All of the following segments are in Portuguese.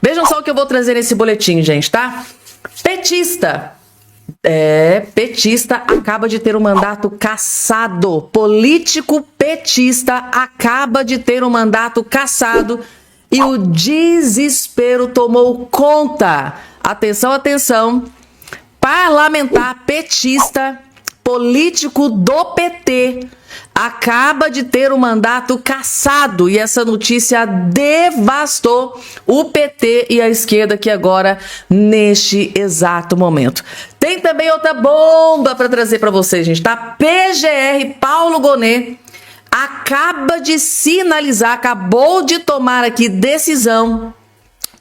Vejam só o que eu vou trazer nesse boletim, gente, tá? Petista acaba de ter um mandato cassado. Político petista acaba de ter um mandato cassado e o desespero tomou conta. Atenção, atenção. Parlamentar petista, político do PT, acaba de ter um mandato cassado e essa notícia devastou o PT e a esquerda aqui agora, neste exato momento. Tem também outra bomba para trazer para vocês, gente, tá? PGR Paulo Gonet acaba de sinalizar, acabou de tomar aqui decisão.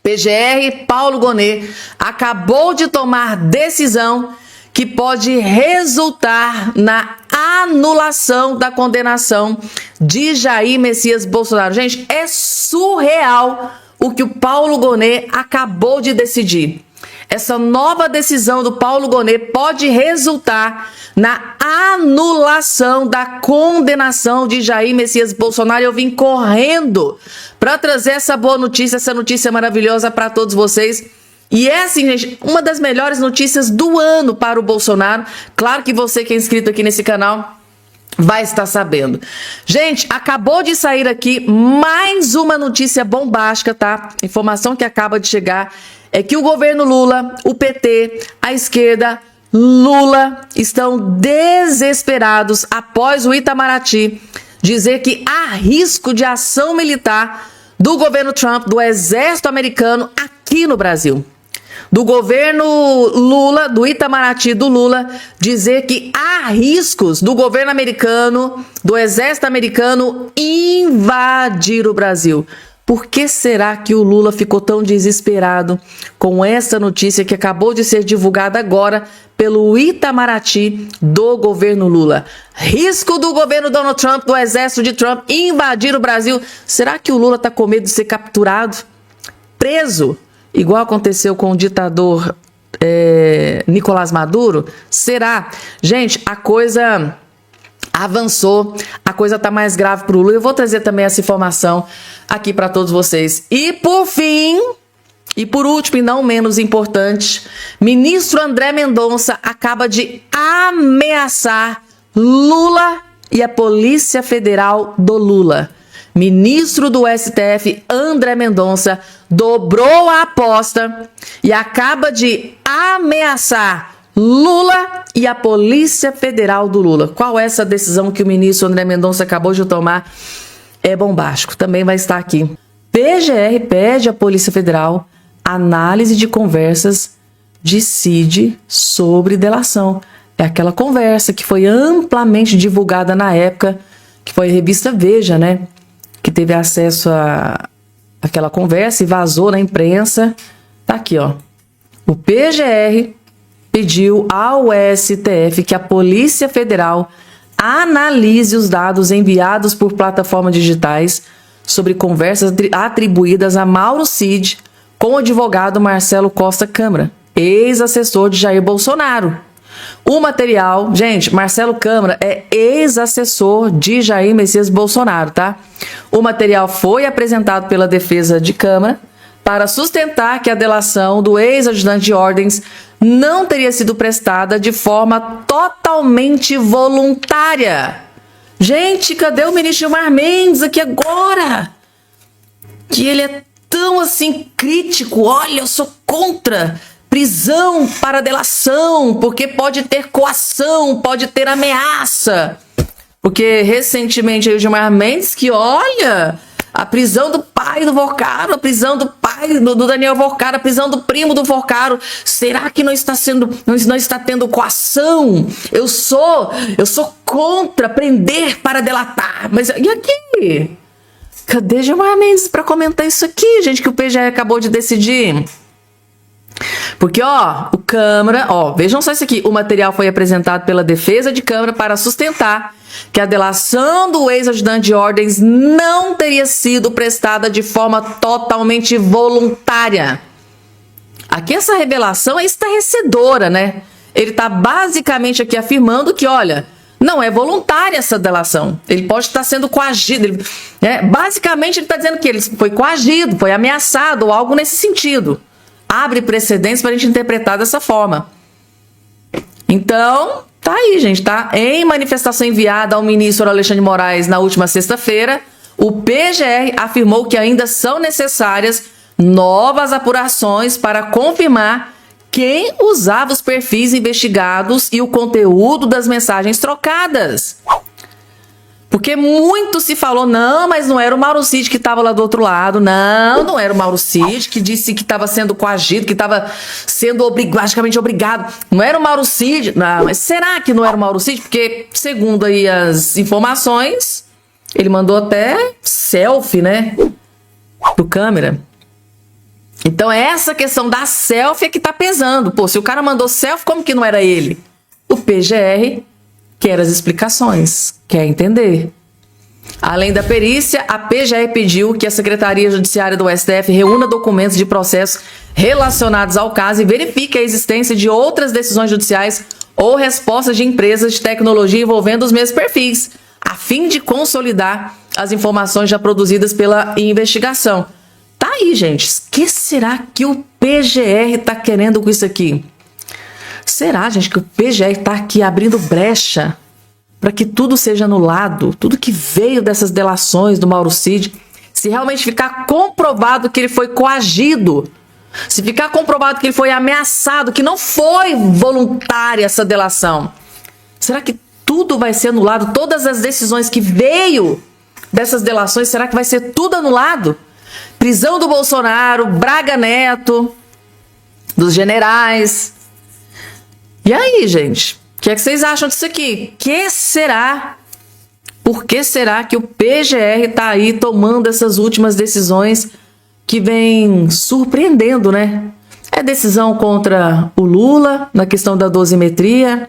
PGR Paulo Gonet acabou de tomar decisão que pode resultar na anulação da condenação de Jair Messias Bolsonaro. Gente, é surreal o que o Paulo Gonet acabou de decidir. Essa nova decisão do Paulo Gonet pode resultar na anulação da condenação de Jair Messias Bolsonaro. Eu vim correndo para trazer essa boa notícia, essa notícia maravilhosa para todos vocês. E é assim, gente, uma das melhores notícias do ano para o Bolsonaro. Claro que você que é inscrito aqui nesse canal vai estar sabendo. Gente, acabou de sair aqui mais uma notícia bombástica, tá? Informação que acaba de chegar é que o governo Lula, o PT, a esquerda, Lula, estão desesperados após o Itamaraty dizer que há risco de ação militar do governo Trump, do exército americano aqui no Brasil. Do governo Lula, do Itamaraty do Lula, dizer que há riscos do governo americano, do exército americano invadir o Brasil. Por que será que o Lula ficou tão desesperado com essa notícia que acabou de ser divulgada agora pelo Itamaraty do governo Lula? Risco do governo Donald Trump, do exército de Trump, invadir o Brasil. Será que o Lula está com medo de ser capturado? Preso? Igual aconteceu com o ditador Nicolás Maduro? Será? Gente, a coisa avançou, a coisa tá mais grave pro Lula. Eu vou trazer também essa informação aqui para todos vocês. E por fim, e por último e não menos importante, ministro André Mendonça acaba de ameaçar Lula e a Polícia Federal do Lula. Ministro do STF, André Mendonça, dobrou a aposta e acaba de ameaçar Lula e a Polícia Federal do Lula. Qual é essa decisão que o ministro André Mendonça acabou de tomar? É bombástico, também vai estar aqui. PGR pede à Polícia Federal análise de conversas de Cid sobre delação. É aquela conversa que foi amplamente divulgada na época, que foi a revista Veja, né? Que teve acesso a aquela conversa e vazou na imprensa. Tá aqui, ó. O PGR pediu ao STF que a Polícia Federal analise os dados enviados por plataformas digitais sobre conversas atribuídas a Mauro Cid com o advogado Marcelo Costa Câmara, ex-assessor de Jair Bolsonaro. O material, gente, Marcelo Câmara é ex-assessor de Jair Messias Bolsonaro, tá? O material foi apresentado pela defesa de Câmara para sustentar que a delação do ex-ajudante de ordens não teria sido prestada de forma totalmente voluntária. Gente, cadê o ministro Gilmar Mendes aqui agora? Que ele é tão assim crítico. Olha, eu sou contra prisão para delação, porque pode ter coação, pode ter ameaça. Porque recentemente aí o Gilmar Mendes, que olha, a prisão do pai do Vorcaro, a prisão do pai do Daniel Vorcaro, a prisão do primo do Vorcaro, será que não está tendo coação? Eu sou contra prender para delatar. Mas e aqui? Cadê Gilmar Mendes para comentar isso aqui, gente, que o PGR acabou de decidir? Porque, ó, o Câmara, ó, vejam só isso aqui, o material foi apresentado pela defesa de Câmara para sustentar que a delação do ex-ajudante de ordens não teria sido prestada de forma totalmente voluntária. Aqui essa revelação é estarrecedora, né? Ele está basicamente aqui afirmando que, olha, Não é voluntária essa delação. Ele pode estar sendo coagido. Basicamente, ele está dizendo que ele foi coagido, foi ameaçado ou algo nesse sentido. Abre precedentes para a gente interpretar dessa forma. Então, tá aí, gente, tá? Em manifestação enviada ao ministro Alexandre de Moraes na última sexta-feira, o PGR afirmou que ainda são necessárias novas apurações para confirmar quem usava os perfis investigados e o conteúdo das mensagens trocadas. Porque muito se falou, não, mas não era o Mauro Cid que estava lá do outro lado. Não era o Mauro Cid que disse que estava sendo coagido, que estava sendo basicamente obrigado. Não era o Mauro Cid. Não, mas será que não era o Mauro Cid? Porque, segundo aí as informações, ele mandou até selfie, né? Pro câmera. Então, essa questão da selfie é que tá pesando. Pô, se o cara mandou selfie, como que não era ele? O PGR quer as explicações, quer entender. Além da perícia, a PGR pediu que a Secretaria Judiciária do STF reúna documentos de processo relacionados ao caso e verifique a existência de outras decisões judiciais ou respostas de empresas de tecnologia envolvendo os mesmos perfis, a fim de consolidar as informações já produzidas pela investigação. Tá aí, gente. O que será que o PGR tá querendo com isso aqui? Será, gente, que o PGR tá aqui abrindo brecha para que tudo seja anulado? Tudo que veio dessas delações do Mauro Cid, se realmente ficar comprovado que ele foi coagido, se ficar comprovado que ele foi ameaçado, que não foi voluntária essa delação, será que tudo vai ser anulado? Todas as decisões que veio dessas delações, será que vai ser tudo anulado? Prisão do Bolsonaro, Braga Neto, dos generais. E aí, gente? O que é que vocês acham disso aqui? Por que será que o PGR está aí tomando essas últimas decisões que vem surpreendendo, né? É decisão contra o Lula na questão da dosimetria.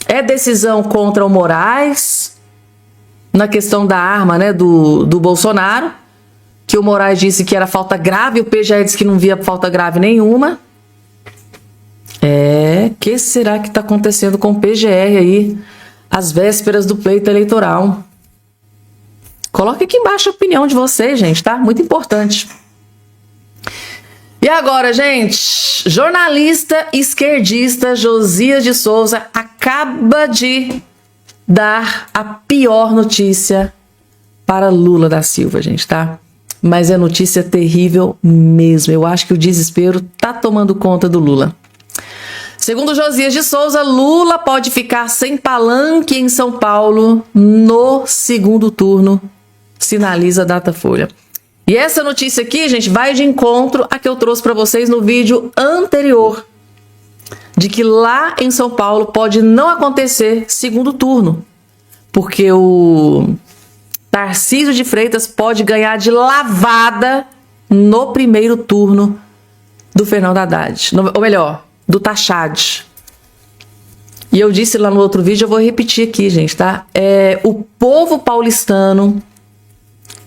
É decisão contra o Moraes na questão da arma, né, do Bolsonaro. Que o Moraes disse que era falta grave, o PGR disse que não via falta grave nenhuma. Que será que está acontecendo com o PGR aí, às vésperas do pleito eleitoral? Coloque aqui embaixo a opinião de vocês, gente, tá? Muito importante. E agora, gente, jornalista esquerdista Josias de Souza acaba de dar a pior notícia para Lula da Silva, gente, tá? Mas é notícia terrível mesmo. Eu acho que o desespero tá tomando conta do Lula. Segundo Josias de Souza, Lula pode ficar sem palanque em São Paulo no segundo turno, sinaliza a Datafolha. E essa notícia aqui, gente, vai de encontro a que eu trouxe para vocês no vídeo anterior, de que lá em São Paulo pode não acontecer segundo turno, porque o Tarcísio de Freitas pode ganhar de lavada no primeiro turno do Fernando Haddad. Ou melhor, do Tachad. E eu disse lá no outro vídeo, eu vou repetir aqui, gente, tá? O povo paulistano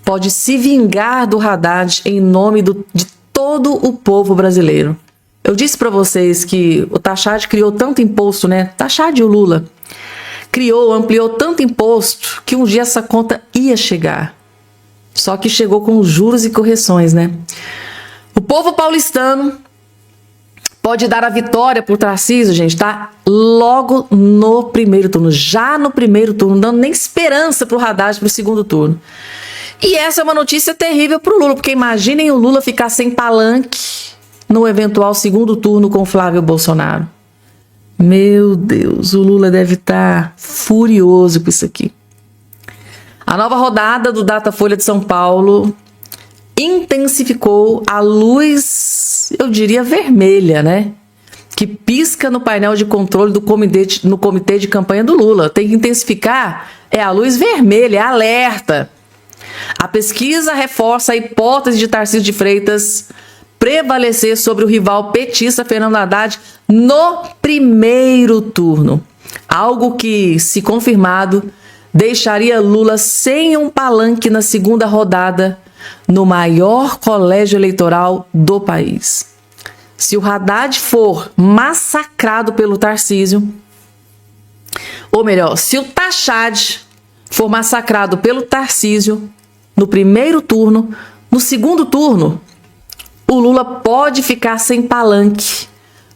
pode se vingar do Haddad em nome de todo o povo brasileiro. Eu disse para vocês que o Tachad criou tanto imposto, né? Tachad e o Lula. Ampliou tanto imposto que um dia essa conta ia chegar. Só que chegou com juros e correções, né? O povo paulistano pode dar a vitória pro Tarcísio, gente, tá? Logo no primeiro turno, já no primeiro turno, dando nem esperança pro Haddad pro segundo turno. E essa é uma notícia terrível pro Lula, porque imaginem o Lula ficar sem palanque no eventual segundo turno com Flávio Bolsonaro. Meu Deus, o Lula deve estar furioso com isso aqui. A nova rodada do Datafolha de São Paulo intensificou a luz, eu diria vermelha, né? Que pisca no painel de controle no comitê de campanha do Lula. Tem que intensificar, a luz vermelha, é alerta. A pesquisa reforça a hipótese de Tarcísio de Freitas prevalecer sobre o rival petista Fernando Haddad no primeiro turno. Algo que, se confirmado, deixaria Lula sem um palanque na segunda rodada no maior colégio eleitoral do país. Se o Haddad for massacrado pelo Tarcísio, Ou melhor, se o Tachad for massacrado pelo Tarcísio no primeiro turno, no segundo turno, o Lula pode ficar sem palanque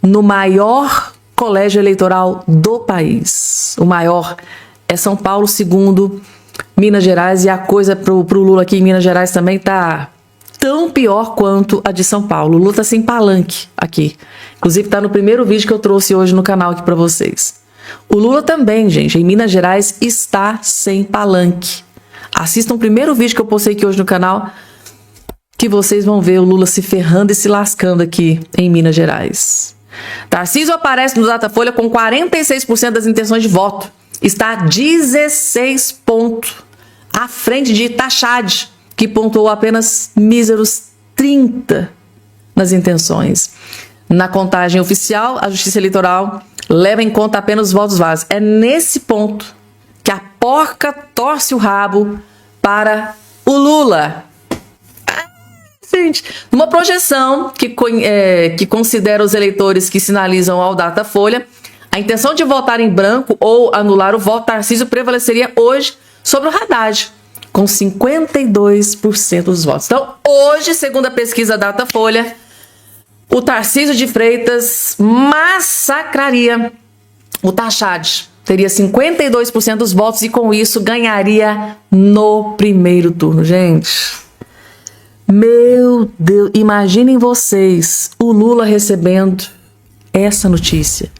no maior colégio eleitoral do país. O maior é São Paulo, segundo Minas Gerais, e a coisa pro Lula aqui em Minas Gerais também tá tão pior quanto a de São Paulo. O Lula tá sem palanque aqui. Inclusive tá no primeiro vídeo que eu trouxe hoje no canal aqui para vocês. O Lula também, gente, em Minas Gerais está sem palanque. Assistam o primeiro vídeo que eu postei aqui hoje no canal, que vocês vão ver o Lula se ferrando e se lascando aqui em Minas Gerais. Tarcísio aparece no Datafolha com 46% das intenções de voto. Está 16 pontos à frente de Tachad, que pontuou apenas míseros 30 nas intenções. Na contagem oficial, a Justiça Eleitoral leva em conta apenas os votos válidos. É nesse ponto que a porca torce o rabo para o Lula. Gente, numa projeção que considera os eleitores que sinalizam ao Datafolha, a intenção de votar em branco ou anular o voto, Tarcísio prevaleceria hoje sobre o Haddad, com 52% dos votos. Então, hoje, segundo a pesquisa Datafolha, o Tarcísio de Freitas massacraria o Tachad. Teria 52% dos votos e, com isso, ganharia no primeiro turno. Gente, meu Deus, imaginem vocês o Lula recebendo essa notícia.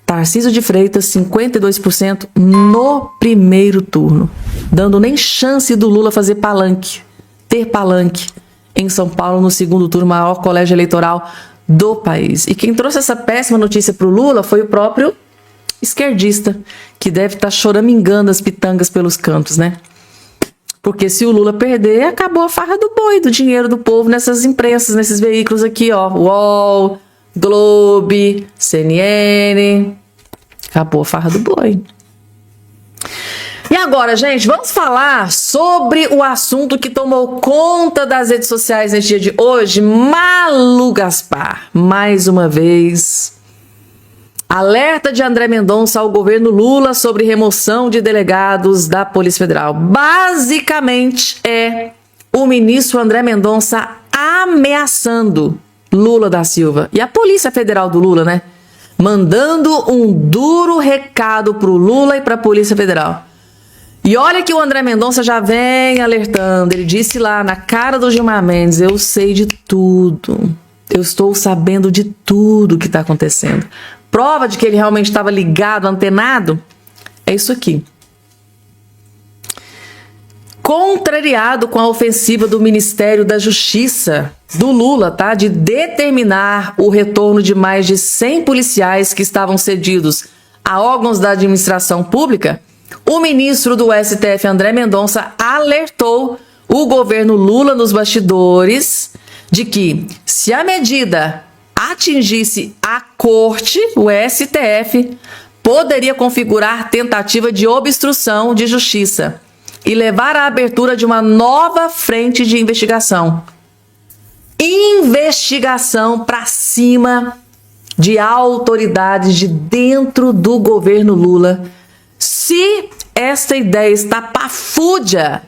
Tarcísio de Freitas, 52% no primeiro turno, dando nem chance do Lula fazer palanque, ter palanque em São Paulo no segundo turno, maior colégio eleitoral do país. E quem trouxe essa péssima notícia para o Lula foi o próprio esquerdista, que deve estar choramingando as pitangas pelos cantos, né? Porque se o Lula perder, acabou a farra do boi, do dinheiro do povo nessas imprensas, nesses veículos aqui, ó, UOL, Globo, CNN. Acabou a farra do boi. E agora, gente, vamos falar sobre o assunto que tomou conta das redes sociais neste dia de hoje. Malu Gaspar, mais uma vez. Alerta de André Mendonça ao governo Lula sobre remoção de delegados da Polícia Federal. Basicamente, é o ministro André Mendonça ameaçando Lula da Silva e a Polícia Federal do Lula, né? Mandando um duro recado pro Lula e pra Polícia Federal. E olha que o André Mendonça já vem alertando. Ele disse lá na cara do Gilmar Mendes: eu sei de tudo. Eu estou sabendo de tudo que está acontecendo. Prova de que ele realmente estava ligado, antenado, é isso aqui. Contrariado com a ofensiva do Ministério da Justiça do Lula, tá? De determinar o retorno de mais de 100 policiais que estavam cedidos a órgãos da administração pública, o ministro do STF, André Mendonça, alertou o governo Lula nos bastidores de que, se a medida atingisse a corte, o STF, poderia configurar tentativa de obstrução de justiça e levar à abertura de uma nova frente de investigação. Investigação para cima de autoridades de dentro do governo Lula. Se esta ideia está pafúdia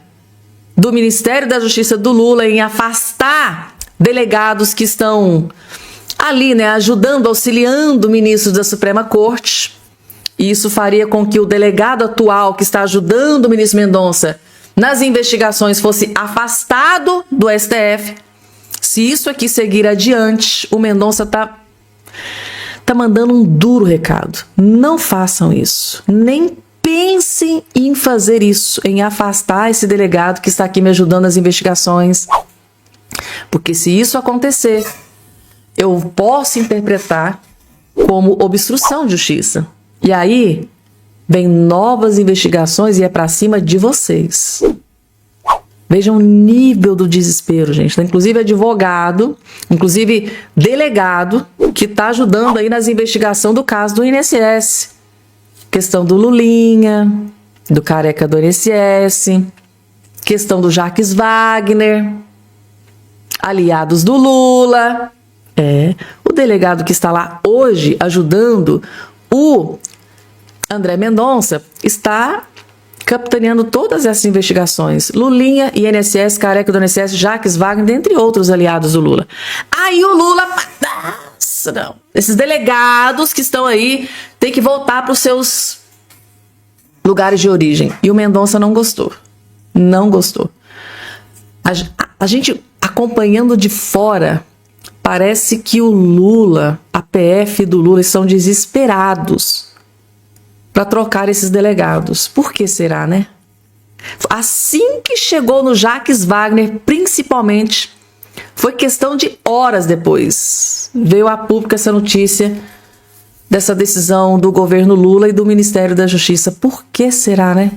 do Ministério da Justiça do Lula em afastar delegados que estão ali, né, ajudando, auxiliando ministros da Suprema Corte, e isso faria com que o delegado atual que está ajudando o ministro Mendonça nas investigações fosse afastado do STF. Se isso aqui seguir adiante, o Mendonça tá mandando um duro recado. Não façam isso. Nem pensem em fazer isso, em afastar esse delegado que está aqui me ajudando nas investigações. Porque se isso acontecer, eu posso interpretar como obstrução de justiça. E aí, vem novas investigações e é para cima de vocês. Vejam o nível do desespero, gente. Inclusive advogado, inclusive delegado, que está ajudando aí nas investigações do caso do INSS. Questão do Lulinha, do careca do INSS, questão do Jacques Wagner, aliados do Lula. O delegado que está lá hoje ajudando o André Mendonça está capitaneando todas essas investigações. Lulinha, INSS, Careca do INSS, Jacques Wagner, dentre outros aliados do Lula. Aí o Lula... Nossa, não. Esses delegados que estão aí têm que voltar para os seus lugares de origem. E o Mendonça não gostou. Não gostou. A gente acompanhando de fora, parece que o Lula, a PF do Lula, estão desesperados para trocar esses delegados. Por que será, né? Assim que chegou no Jacques Wagner, principalmente, foi questão de horas depois. Veio a público essa notícia dessa decisão do governo Lula e do Ministério da Justiça. Por que será, né?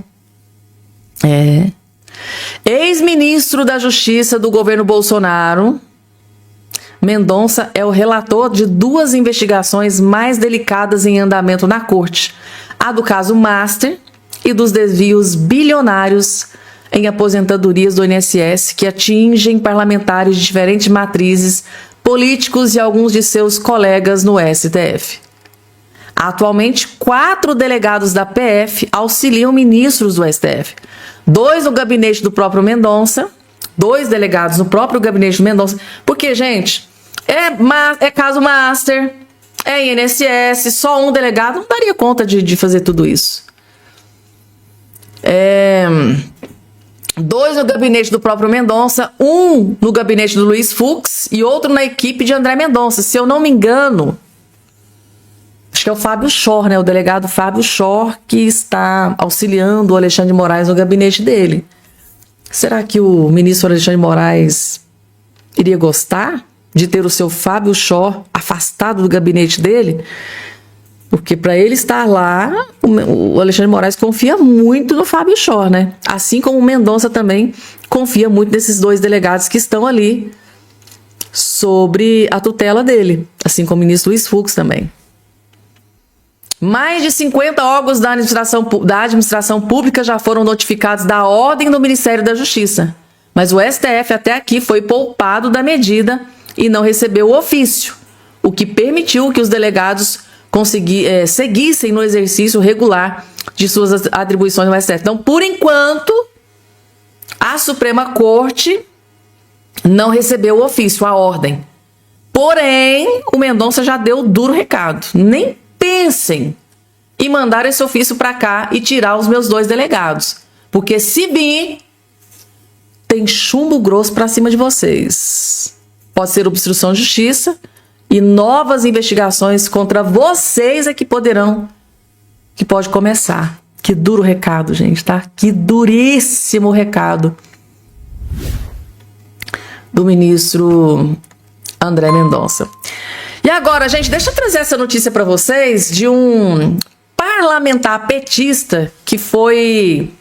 Ex-ministro da Justiça do governo Bolsonaro, Mendonça é o relator de 2 investigações mais delicadas em andamento na corte. A do caso Master e dos desvios bilionários em aposentadorias do INSS que atingem parlamentares de diferentes matrizes, políticos e alguns de seus colegas no STF. Atualmente, 4 delegados da PF auxiliam ministros do STF. 2 no gabinete do próprio Mendonça, 2 delegados no próprio gabinete do Mendonça. Porque, gente, é caso Master, é INSS, só um delegado não daria conta de fazer tudo isso. 2 no gabinete do próprio Mendonça, 1 no gabinete do Luiz Fux e outro na equipe de André Mendonça. Se eu não me engano, acho que é o Fábio Chor, né? O delegado Fábio Chor, que está auxiliando o Alexandre de Moraes no gabinete dele. Será que o ministro Alexandre de Moraes iria gostar de ter o seu Fábio Chor afastado do gabinete dele? Porque para ele estar lá, o Alexandre de Moraes confia muito no Fábio Chor, né? Assim como o Mendonça também confia muito nesses 2 delegados que estão ali sobre a tutela dele, assim como o ministro Luiz Fux também. Mais de 50 órgãos da administração pública já foram notificados da ordem do Ministério da Justiça, mas o STF até aqui foi poupado da medida e não recebeu o ofício, o que permitiu que os delegados seguissem no exercício regular de suas atribuições no STF. Então, por enquanto, a Suprema Corte não recebeu o ofício, a ordem. Porém, o Mendonça já deu duro recado. Nem pensem em mandar esse ofício para cá e tirar os meus 2 delegados. Porque se vir, tem chumbo grosso para cima de vocês. Pode ser obstrução de justiça e novas investigações contra vocês é que pode começar. Que duro recado, gente, tá? Que duríssimo recado do ministro André Mendonça. E agora, gente, deixa eu trazer essa notícia para vocês de um parlamentar petista que foi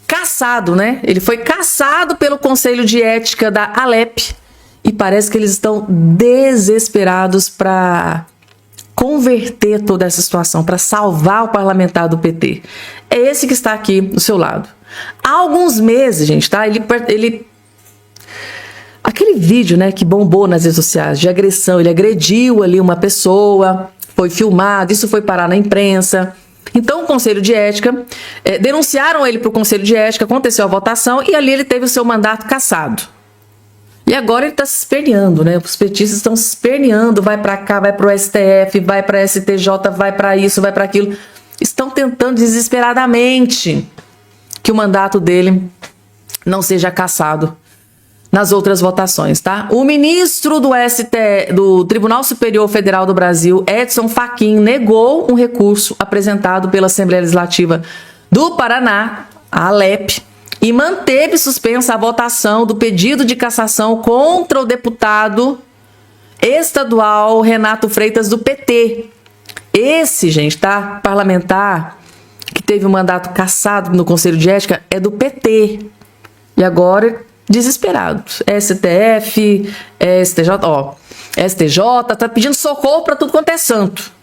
cassado, né? Ele foi cassado pelo Conselho de Ética da Alep e parece que eles estão desesperados para converter toda essa situação, para salvar o parlamentar do PT. É esse que está aqui do seu lado. Há alguns meses, gente, tá? Aquele vídeo, né, que bombou nas redes sociais de agressão, ele agrediu ali uma pessoa, foi filmado, isso foi parar na imprensa. Então o Conselho de Ética, denunciaram ele para o Conselho de Ética, aconteceu a votação e ali ele teve o seu mandato cassado. E agora ele está se esperneando, né? Os petistas estão se esperneando, vai para cá, vai para o STF, vai para a STJ, vai para isso, vai para aquilo. Estão tentando desesperadamente que o mandato dele não seja cassado nas outras votações, tá? O ministro do Tribunal Superior Federal do Brasil, Edson Fachin, negou um recurso apresentado pela Assembleia Legislativa do Paraná, a Alep, e manteve suspensa a votação do pedido de cassação contra o deputado estadual Renato Freitas, do PT. Esse, gente, tá? Parlamentar que teve o mandato cassado no Conselho de Ética é do PT. E agora, desesperado. STF, STJ, tá pedindo socorro para tudo quanto é santo.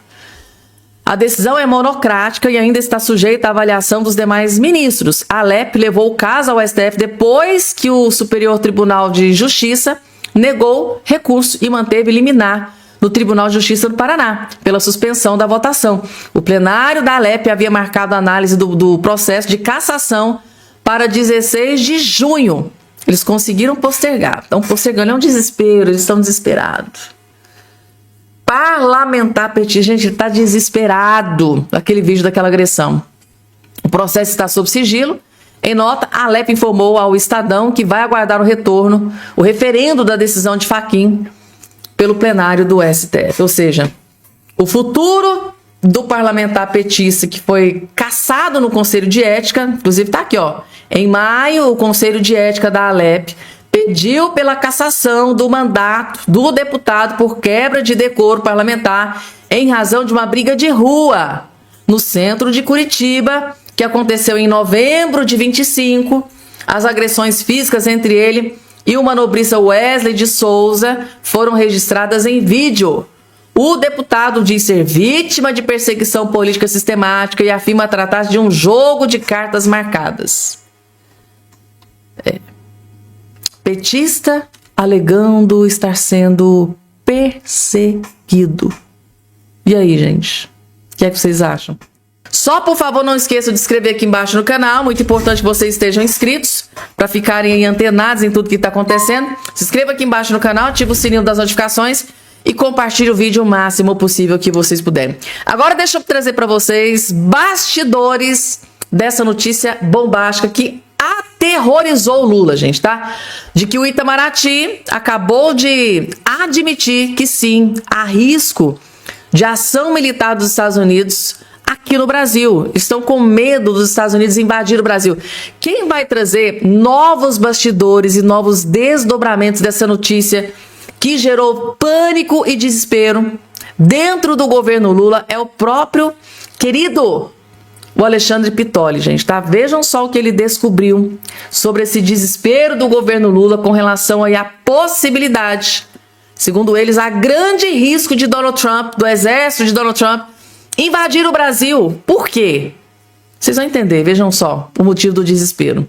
A decisão é monocrática e ainda está sujeita à avaliação dos demais ministros. A Alep levou o caso ao STF depois que o Superior Tribunal de Justiça negou recurso e manteve liminar no Tribunal de Justiça do Paraná, pela suspensão da votação. O plenário da Alep havia marcado a análise do processo de cassação para 16 de junho. Eles conseguiram postergar. Estão postergando, é um desespero, eles estão desesperados. Parlamentar petista, gente, está desesperado daquele vídeo daquela agressão. O processo está sob sigilo. Em nota, a Alep informou ao Estadão que vai aguardar o referendo da decisão de Fachin pelo plenário do STF. Ou seja, o futuro do parlamentar petista que foi cassado no Conselho de Ética, inclusive está aqui, ó. Em maio, o Conselho de Ética da Alep pediu pela cassação do mandato do deputado por quebra de decoro parlamentar em razão de uma briga de rua no centro de Curitiba, que aconteceu em novembro de 25. As agressões físicas entre ele e o manobrista Wesley de Souza foram registradas em vídeo. O deputado diz ser vítima de perseguição política sistemática e afirma tratar-se de um jogo de cartas marcadas. Petista alegando estar sendo perseguido. E aí, gente? O que é que vocês acham? Só, por favor, não esqueçam de se inscrever aqui embaixo no canal. Muito importante que vocês estejam inscritos para ficarem antenados em tudo que está acontecendo. Se inscreva aqui embaixo no canal, ative o sininho das notificações e compartilhe o vídeo o máximo possível que vocês puderem. Agora deixa eu trazer para vocês bastidores dessa notícia bombástica que aterrorizou o Lula, gente, tá? De que o Itamaraty acabou de admitir que sim, há risco de ação militar dos Estados Unidos aqui no Brasil. Estão com medo dos Estados Unidos invadir o Brasil. Quem vai trazer novos bastidores e novos desdobramentos dessa notícia que gerou pânico e desespero dentro do governo Lula é o próprio querido o Alexandre Pitoli, gente, tá? Vejam só o que ele descobriu sobre esse desespero do governo Lula com relação aí à possibilidade, segundo eles, a grande risco de Donald Trump, do exército de Donald Trump, invadir o Brasil. Por quê? Vocês vão entender, vejam só o motivo do desespero.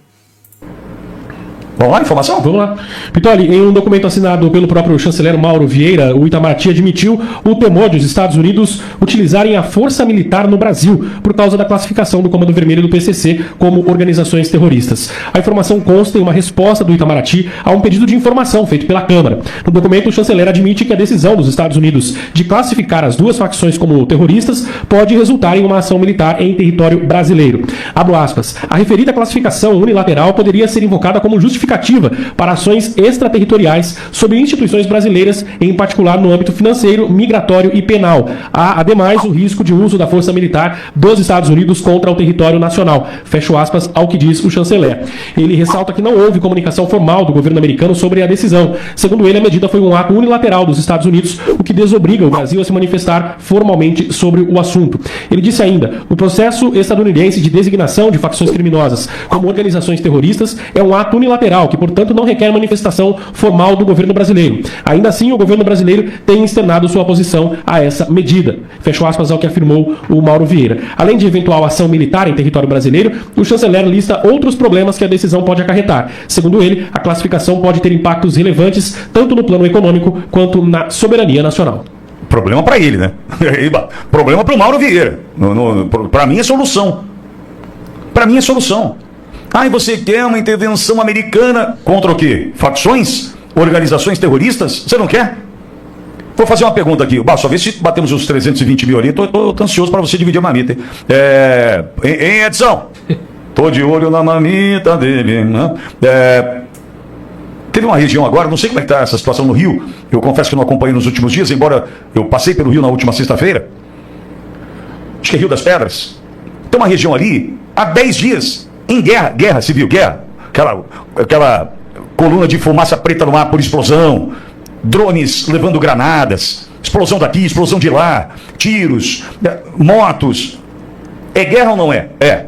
Vamos lá, informação? Vamos lá. Pitoli, em um documento assinado pelo próprio chanceler Mauro Vieira, o Itamaraty admitiu o temor de os Estados Unidos utilizarem a força militar no Brasil por causa da classificação do Comando Vermelho do PCC como organizações terroristas. A informação consta em uma resposta do Itamaraty a um pedido de informação feito pela Câmara. No documento, o chanceler admite que a decisão dos Estados Unidos de classificar as duas facções como terroristas pode resultar em uma ação militar em território brasileiro. Abro aspas. A referida classificação unilateral poderia ser invocada como justificativa para ações extraterritoriais sobre instituições brasileiras, em particular no âmbito financeiro, migratório e penal. Há, ademais, o risco de uso da força militar dos Estados Unidos contra o território nacional. Fecho aspas ao que diz o chanceler. Ele ressalta que não houve comunicação formal do governo americano sobre a decisão. Segundo ele, a medida foi um ato unilateral dos Estados Unidos, o que desobriga o Brasil a se manifestar formalmente sobre o assunto. Ele disse ainda, o processo estadunidense de designação de facções criminosas como organizações terroristas é um ato unilateral que, portanto, não requer manifestação formal do governo brasileiro. Ainda assim, o governo brasileiro tem externado sua oposição a essa medida. Fecho aspas ao que afirmou o Mauro Vieira. Além de eventual ação militar em território brasileiro, o chanceler lista outros problemas que a decisão pode acarretar. Segundo ele, a classificação pode ter impactos relevantes tanto no plano econômico quanto na soberania nacional. Problema para ele, né? Problema para o Mauro Vieira. Para mim é solução. Para mim é solução. Ah, e você quer uma intervenção americana contra o quê? Facções? Organizações terroristas? Você não quer? Vou fazer uma pergunta aqui. Só ver se batemos os 320 mil ali. Tô ansioso para você dividir a mamita. Hein, Edson? Tô de olho na mamita dele. Né? Teve uma região agora, não sei como é que está essa situação no Rio. Eu confesso que não acompanhei nos últimos dias, embora eu passei pelo Rio na última sexta-feira. Acho que é Rio das Pedras. Tem uma região ali, há 10 dias... em guerra civil, aquela coluna de fumaça preta no ar por explosão, drones levando granadas, explosão daqui, explosão de lá, tiros, motos. É guerra ou não é? É.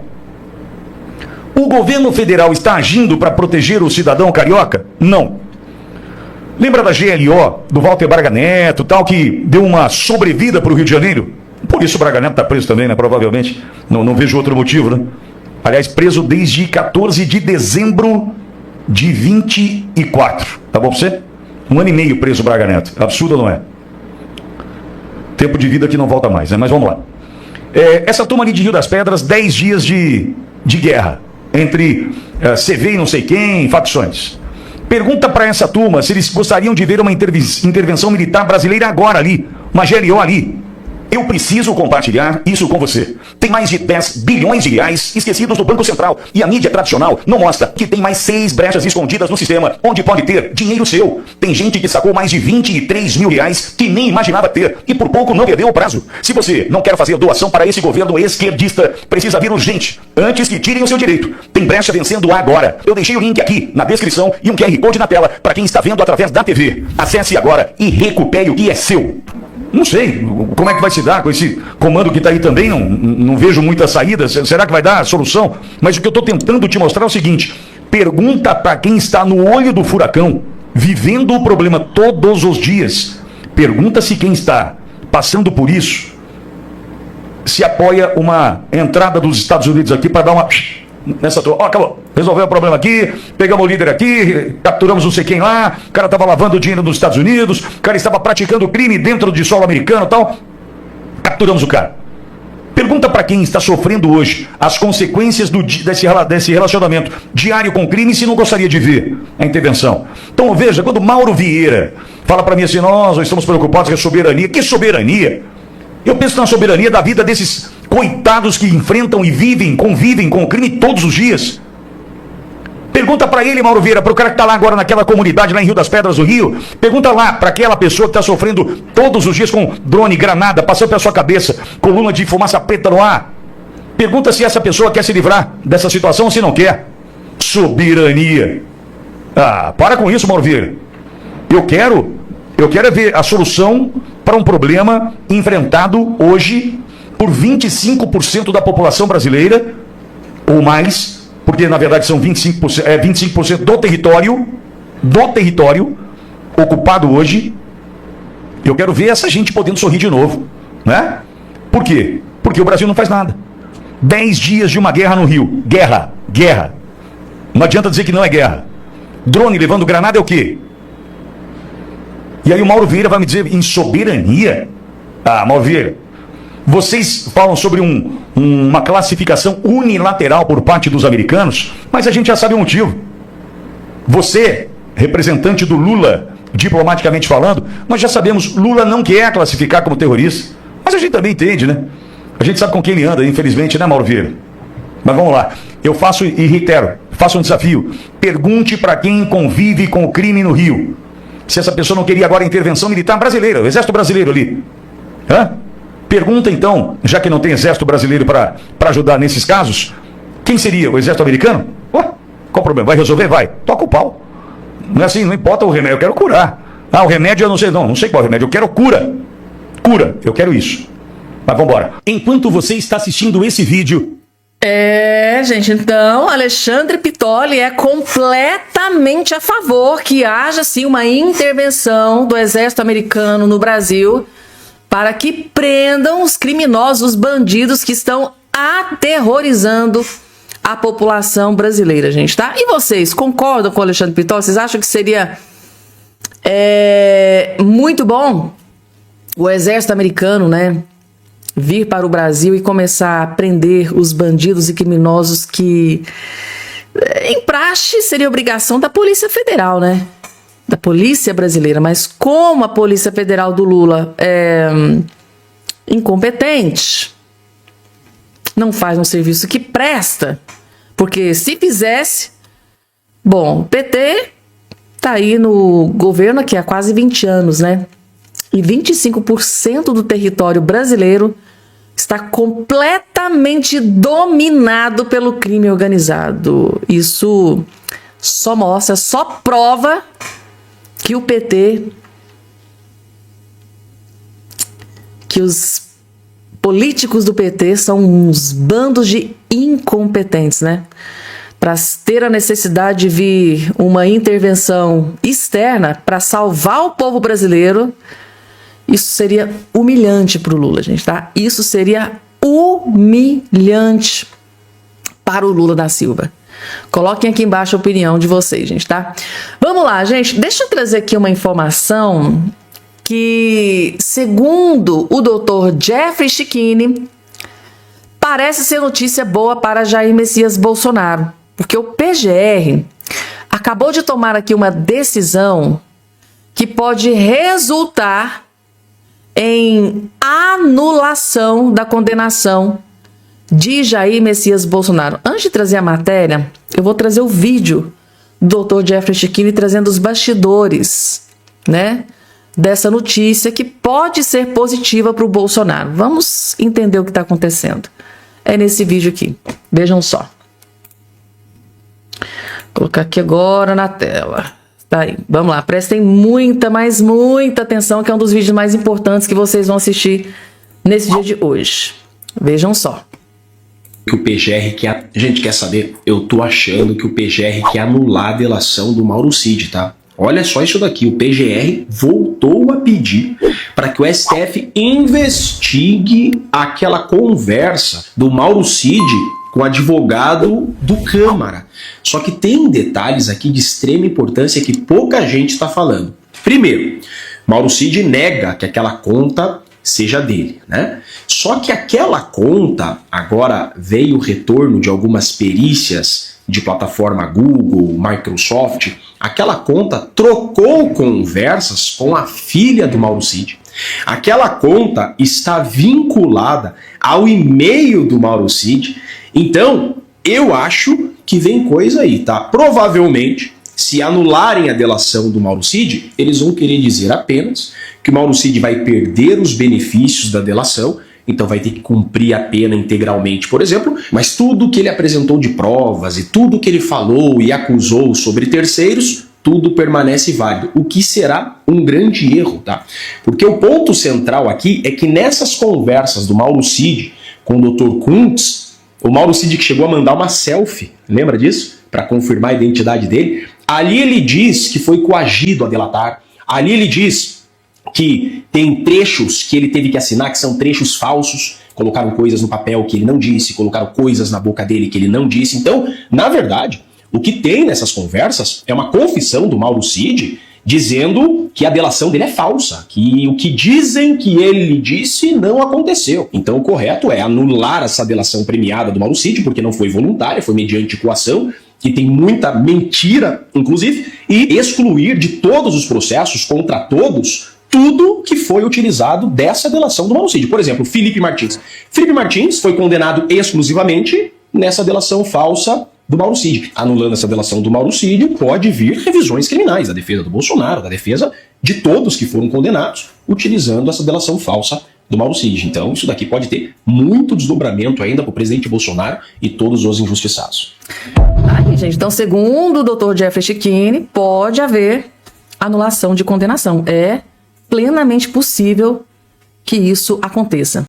O governo federal está agindo para proteger o cidadão carioca? Não. Lembra da GLO, do Walter Braga Neto, tal, que deu uma sobrevida para o Rio de Janeiro? Por isso o Braga Neto está preso também, né? Provavelmente. Não vejo outro motivo, né? Aliás, preso desde 14 de dezembro de 24. Tá bom pra você? 1 ano e meio preso o Braga Neto. Absurdo ou não é? tempo de vida que não volta mais, né? Mas vamos lá. Essa turma ali de Rio das Pedras, 10 dias de guerra entre CV e não sei quem, facções. Pergunta para essa turma se eles gostariam de ver uma intervenção militar brasileira agora ali, uma GLO ali. Eu preciso compartilhar isso com você. Tem mais de 10 bilhões de reais esquecidos no Banco Central. E a mídia tradicional não mostra que tem mais 6 brechas escondidas no sistema, onde pode ter dinheiro seu. Tem gente que sacou mais de 23 mil reais que nem imaginava ter. E por pouco não perdeu o prazo. Se você não quer fazer doação para esse governo esquerdista, precisa vir urgente, antes que tirem o seu direito. Tem brecha vencendo agora. Eu deixei o link aqui na descrição e um QR Code na tela para quem está vendo através da TV. Acesse agora e recupere o que é seu. Não sei como é que vai se dar com esse comando que está aí também, não vejo muita saída. Será que vai dar a solução? Mas o que eu estou tentando te mostrar é o seguinte: pergunta para quem está no olho do furacão, vivendo o problema todos os dias. Pergunta se quem está passando por isso se apoia uma entrada dos Estados Unidos aqui para dar uma... nessa turma. Acabou. Resolveu o problema aqui, pegamos o líder aqui, capturamos não sei quem lá, o cara estava lavando dinheiro nos Estados Unidos, o cara estava praticando crime dentro de solo americano e tal. Capturamos o cara. Pergunta para quem está sofrendo hoje as consequências desse relacionamento diário com crime se não gostaria de ver a intervenção. Então veja, quando Mauro Vieira fala para mim assim, nós estamos preocupados com a soberania. Que soberania? Eu penso na soberania da vida desses coitados que enfrentam e convivem com o crime todos os dias. Pergunta para ele, Mauro Vieira, para o cara que está lá agora naquela comunidade lá em Rio das Pedras do Rio. Pergunta lá para aquela pessoa que está sofrendo todos os dias com drone, granada, passando pela sua cabeça, coluna de fumaça preta no ar. Pergunta se essa pessoa quer se livrar dessa situação ou se não quer. Soberania. Ah, para com isso, Mauro Vieira. Eu quero é ver a solução para um problema enfrentado hoje por 25% da população brasileira, ou mais, porque na verdade são 25% do território ocupado hoje. Eu quero ver essa gente podendo sorrir de novo, né? Por quê? Porque o Brasil não faz nada. 10 dias de uma guerra no Rio. Guerra. Não adianta dizer que não é guerra. Drone levando granada é o quê? E aí o Mauro Vieira vai me dizer em soberania? Ah, Mauro Vieira, vocês falam sobre uma classificação unilateral por parte dos americanos, mas a gente já sabe o motivo. Você, representante do Lula, diplomaticamente falando, nós já sabemos, Lula não quer classificar como terrorista, mas a gente também entende, né? A gente sabe com quem ele anda, infelizmente, né, Mauro Vieira? Mas vamos lá, eu faço e reitero, faço um desafio. Pergunte para quem convive com o crime no Rio se essa pessoa não queria agora a intervenção militar brasileira, o exército brasileiro ali. Hã? Pergunta então, já que não tem exército brasileiro para ajudar nesses casos, quem seria? O exército americano? Ué, qual o problema? Vai resolver? Vai. Toca o pau. Não é assim, não importa o remédio, eu quero curar. Ah, o remédio eu não sei qual remédio, eu quero cura. Eu quero isso. Mas vamos embora. Enquanto você está assistindo esse vídeo... gente, então Alexandre Pitoli é completamente a favor que haja, sim, uma intervenção do exército americano no Brasil para que prendam os criminosos, os bandidos que estão aterrorizando a população brasileira, gente, tá? E vocês concordam com o Alexandre Pitoli? Vocês acham que seria muito bom o exército americano, né, vir para o Brasil e começar a prender os bandidos e criminosos que, em praxe, seria obrigação da Polícia Federal, né? Da Polícia Brasileira. Mas como a Polícia Federal do Lula é incompetente, não faz um serviço que presta, porque se fizesse... Bom, o PT tá aí no governo aqui há quase 20 anos, né? E 25% do território brasileiro está completamente dominado pelo crime organizado. Isso só mostra, só prova que o PT, que os políticos do PT são uns bandos de incompetentes, né? Para ter a necessidade de vir uma intervenção externa para salvar o povo brasileiro, isso seria humilhante para o Lula, gente, tá? Isso seria humilhante para o Lula da Silva. Coloquem aqui embaixo a opinião de vocês, gente, tá? Vamos lá, gente. Deixa eu trazer aqui uma informação que, segundo o doutor Jeffrey Chikine, parece ser notícia boa para Jair Messias Bolsonaro, porque o PGR acabou de tomar aqui uma decisão que pode resultar em anulação da condenação de Jair Messias Bolsonaro. Antes de trazer a matéria, eu vou trazer o vídeo do Dr. Jeffrey Chikine trazendo os bastidores, né, dessa notícia que pode ser positiva para o Bolsonaro. Vamos entender o que está acontecendo. É nesse vídeo aqui. Vejam só. Vou colocar aqui agora na tela. Tá aí. Vamos lá. Prestem muita, mas muita atenção, que é um dos vídeos mais importantes que vocês vão assistir nesse dia de hoje. Vejam só. Que o PGR quer... Gente, quer saber? Eu tô achando que o PGR quer anular a delação do Mauro Cid, tá? Olha só isso daqui. O PGR voltou a pedir para que o STF investigue aquela conversa do Mauro Cid com o advogado do Câmara. Só que tem detalhes aqui de extrema importância que pouca gente está falando. Primeiro, Mauro Cid nega que aquela conta seja dele, né? Só que aquela conta, agora veio o retorno de algumas perícias de plataforma Google, Microsoft, aquela conta trocou conversas com a filha do Mauro Cid. Aquela conta está vinculada ao e-mail do Mauro Cid. Então, eu acho que vem coisa aí, tá? Provavelmente, se anularem a delação do Mauro Cid, eles vão querer dizer apenas que o Mauro Cid vai perder os benefícios da delação, então vai ter que cumprir a pena integralmente, por exemplo, mas tudo que ele apresentou de provas e tudo que ele falou e acusou sobre terceiros, tudo permanece válido, o que será um grande erro, tá? Porque o ponto central aqui é que nessas conversas do Mauro Cid com o Dr. Kuntz, o Mauro Cid que chegou a mandar uma selfie, lembra disso? Para confirmar a identidade dele, ali ele diz que foi coagido a delatar, ali ele diz que tem trechos que ele teve que assinar, que são trechos falsos, colocaram coisas no papel que ele não disse, colocaram coisas na boca dele que ele não disse. Então, na verdade, o que tem nessas conversas é uma confissão do Mauro Cid dizendo que a delação dele é falsa, que o que dizem que ele disse não aconteceu. Então o correto é anular essa delação premiada do Mauro Cid, porque não foi voluntária, foi mediante coação, que tem muita mentira, inclusive, e excluir de todos os processos contra todos tudo que foi utilizado dessa delação do Mauro Cid. Por exemplo, Felipe Martins. Felipe Martins foi condenado exclusivamente nessa delação falsa do Mauro Cid. Anulando essa delação do Mauro Cid, pode vir revisões criminais da defesa do Bolsonaro, da defesa de todos que foram condenados, utilizando essa delação falsa do Mauro Cid. Então, isso daqui pode ter muito desdobramento ainda para o presidente Bolsonaro e todos os injustiçados. Aí, gente, então, segundo o Dr. Jeffrey Chikine, pode haver anulação de condenação. É plenamente possível que isso aconteça.